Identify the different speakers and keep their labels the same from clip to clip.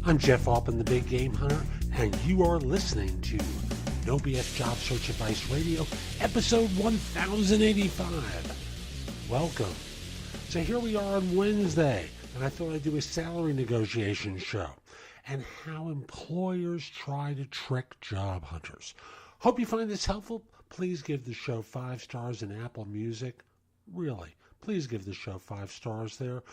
Speaker 1: I'm Jeff Altman, the Big Game Hunter, and you are listening to No BS Job Search Advice Radio, episode 1085. Welcome. So here we are on Wednesday, and I thought I'd do a salary negotiation show and how employers try to trick job hunters. Hope you find this helpful. Please give the show 5 stars in Apple Music. Really, please give the show 5 stars there.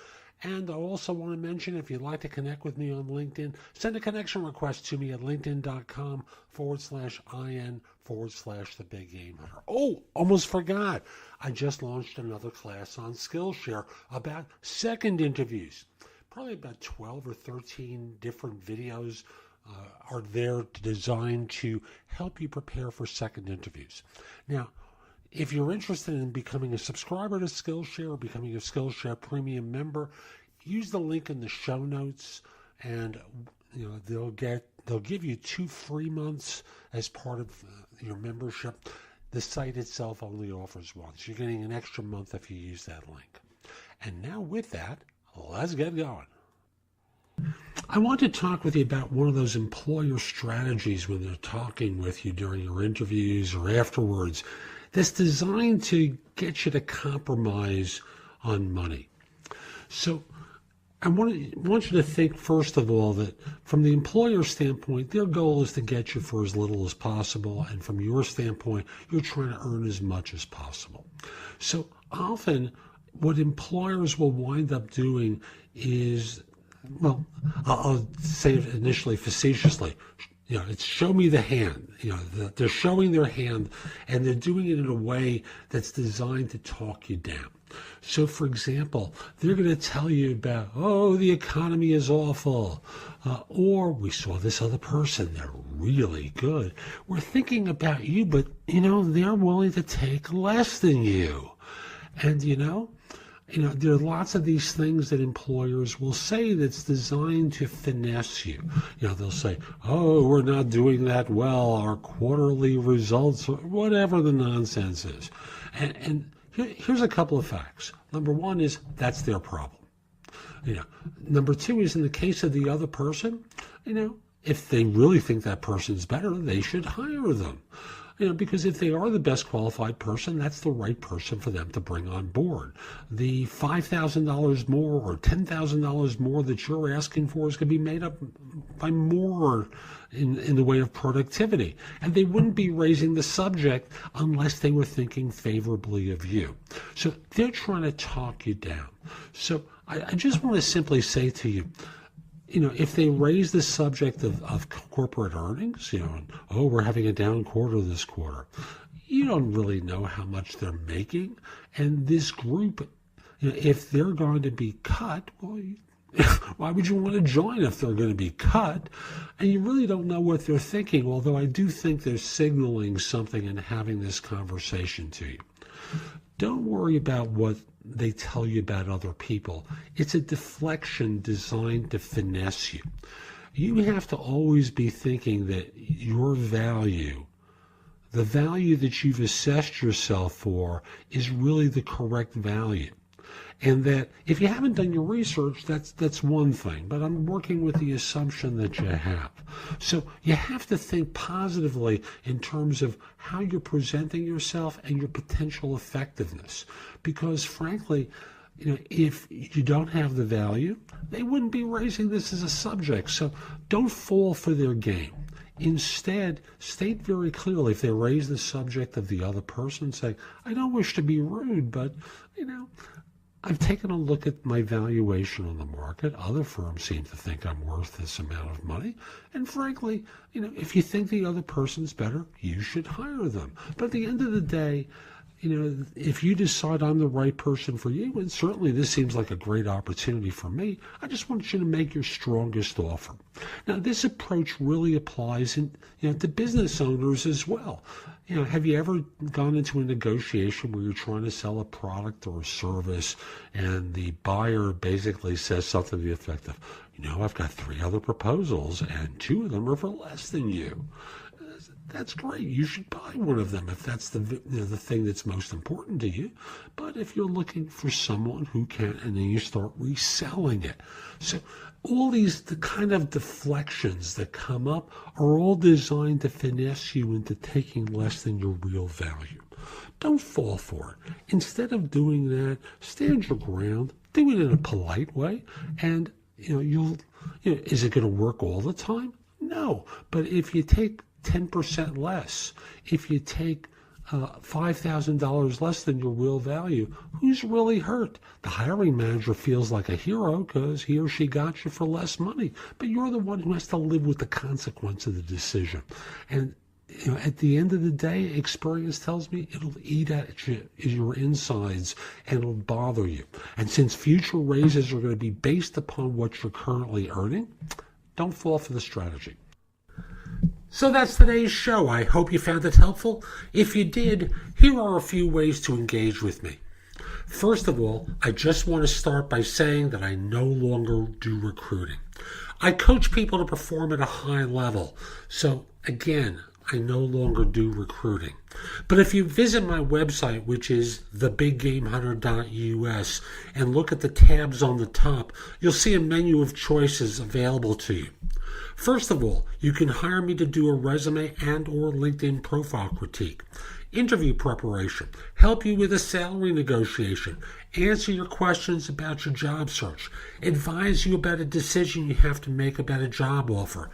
Speaker 1: And I also want to mention, if you'd like to connect with me on LinkedIn, send a connection request to me at linkedin.com/IN/the Big Game Hunter. Oh, almost forgot. I just launched another class on Skillshare about second interviews. Probably about 12 or 13 different videos are there designed to help you prepare for second interviews. Now, if you're interested in becoming a subscriber to Skillshare or becoming a Skillshare premium member, use the link in the show notes, and they'll give you 2 free months as part of your membership. The site itself only offers one, so you're getting an extra month if you use that link. And now with that, let's get going. I want to talk with you about one of those employer strategies when they're talking with you during your interviews or afterwards that's designed to get you to compromise on money. So I want you to think, first of all, that from the employer standpoint, their goal is to get you for as little as possible, and from your standpoint, you're trying to earn as much as possible. So often what employers will wind up doing is, well, I'll say it initially facetiously, it's show me the hand. They're showing their hand, and they're doing it in a way that's designed to talk you down. So, for example, they're going to tell you about, the economy is awful, or we saw this other person, they're really good. We're thinking about you, but, they're willing to take less than you. And, there are lots of these things that employers will say that's designed to finesse you. They'll say, we're not doing that well, our quarterly results, or whatever the nonsense is. And here's a couple of facts. Number one is that's their problem. Number two is, in the case of the other person, if they really think that person's better, they should hire them. Because if they are the best qualified person, that's the right person for them to bring on board. The $5,000 more or $10,000 more that you're asking for is going to be made up by more in the way of productivity. And they wouldn't be raising the subject unless they were thinking favorably of you. So they're trying to talk you down. So I just want to simply say to you, if they raise the subject of corporate earnings, we're having a down quarter this quarter, you don't really know how much they're making. And this group, if they're going to be cut, well, why would you want to join if they're going to be cut? And you really don't know what they're thinking, although I do think they're signaling something in having this conversation to you. Don't worry about what they tell you about other people. It's a deflection designed to finesse you. You have to always be thinking that your value, the value that you've assessed yourself for, is really the correct value. And that if you haven't done your research, that's one thing. But I'm working with the assumption that you have. So you have to think positively in terms of how you're presenting yourself and your potential effectiveness. Because frankly, if you don't have the value, they wouldn't be raising this as a subject. So don't fall for their game. Instead, state very clearly, if they raise the subject of the other person, say, I don't wish to be rude, but, I've taken a look at my valuation on the market. Other firms seem to think I'm worth this amount of money. And frankly, if you think the other person's better, you should hire them. But at the end of the day, if you decide I'm the right person for you, and certainly this seems like a great opportunity for me, I just want you to make your strongest offer. Now, this approach really applies to business owners as well. Have you ever gone into a negotiation where you're trying to sell a product or a service, and the buyer basically says something to the effect of, I've got 3 other proposals, and 2 of them are for less than you. that's great. You should buy one of them if that's the thing that's most important to you. But if you're looking for someone who can, and then you start reselling it. So all the kind of deflections that come up are all designed to finesse you into taking less than your real value. Don't fall for it. Instead of doing that, stand your ground. Do it in a polite way, and is it going to work all the time? No. But if you take 10% less, if you take $5,000 less than your real value, who's really hurt? The hiring manager feels like a hero because he or she got you for less money, but you're the one who has to live with the consequence of the decision. And at the end of the day, experience tells me it'll eat at your insides and it'll bother you. And since future raises are going to be based upon what you're currently earning, don't fall for the strategy. So that's today's show. I hope you found it helpful. If you did, here are a few ways to engage with me. First of all, I just want to start by saying that I no longer do recruiting. I coach people to perform at a high level. So again, I no longer do recruiting. But if you visit my website, which is thebiggamehunter.us, and look at the tabs on the top, you'll see a menu of choices available to you. First of all, you can hire me to do a resume and or LinkedIn profile critique, interview preparation, help you with a salary negotiation, answer your questions about your job search, advise you about a decision you have to make about a job offer.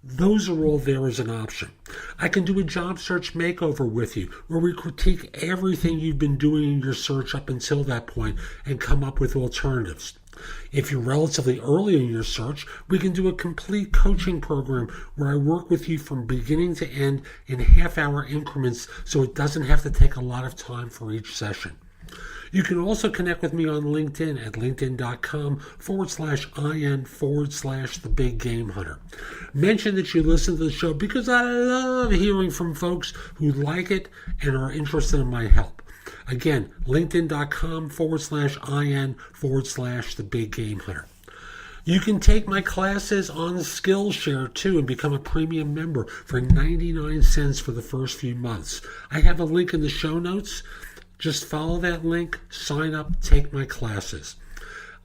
Speaker 1: Those are all there as an option. I can do a job search makeover with you where we critique everything you've been doing in your search up until that point and come up with alternatives. If you're relatively early in your search, we can do a complete coaching program where I work with you from beginning to end in half-hour increments so it doesn't have to take a lot of time for each session. You can also connect with me on LinkedIn at linkedin.com/IN/thebiggamehunter. Mention that you listen to the show because I love hearing from folks who like it and are interested in my help. Again, linkedin.com/IN/thebiggamehunter. You can take my classes on Skillshare too and become a premium member for 99 cents for the first few months. I have a link in the show notes. Just follow that link, sign up, take my classes.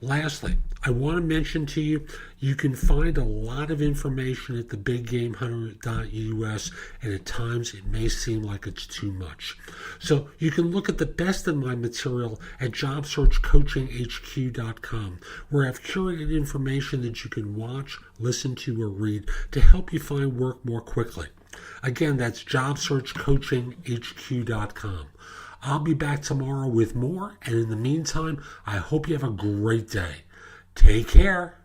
Speaker 1: Lastly, I want to mention to you, you can find a lot of information at thebiggamehunter.us, and at times it may seem like it's too much. So you can look at the best of my material at jobsearchcoachinghq.com, where I've curated information that you can watch, listen to, or read to help you find work more quickly. Again, that's jobsearchcoachinghq.com. I'll be back tomorrow with more, and in the meantime, I hope you have a great day. Take care.